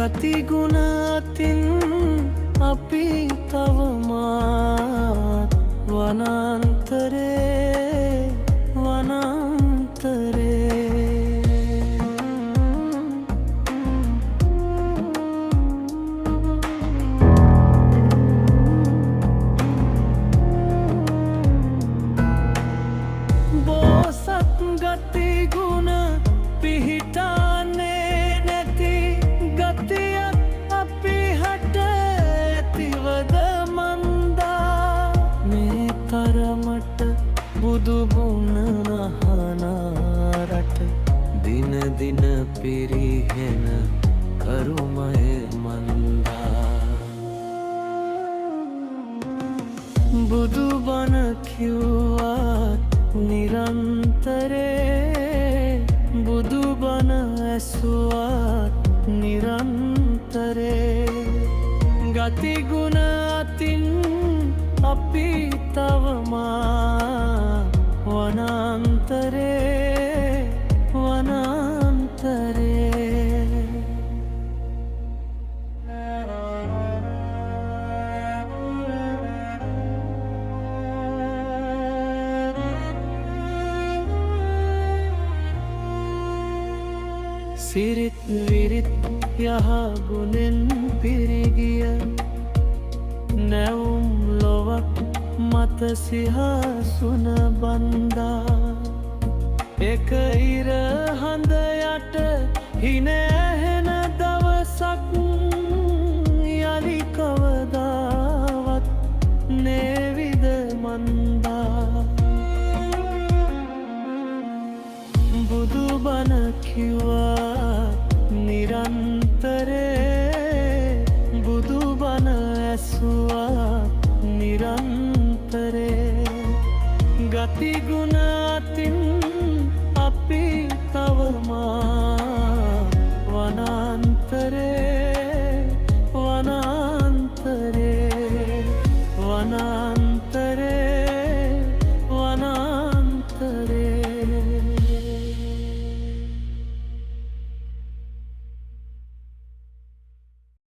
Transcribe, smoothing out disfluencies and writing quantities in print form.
ගතිගුණ අතින් අපි තවමාත් වනාන්තරේ බෝසත් ගතිගුණ පිහිටානේ නැති ගතියක් අපි හට ඇතිවද මන්දා මේ තරමට බුදුගුණ නහනාරට දින දින පිරිහෙන කරුමය මන්දා බුදුබණ කිව්වත් නිරන්තරේ බුදුබණ ඇසුවත් නිරන්තරේ ගතිගුණ අතින් අපි තවමා වනාන්තරේ සිරිත් විරිත් යහගුණෙන් පිරිගිය නැවුම් ලොවක් මත සිහසුන බන්දා එක ඉර හඳ යට හින ඇහෙන දවසක් යලි කවදාවත් නේවිද මන්දා බුදුබණ කිව්වා නිරන්තරේ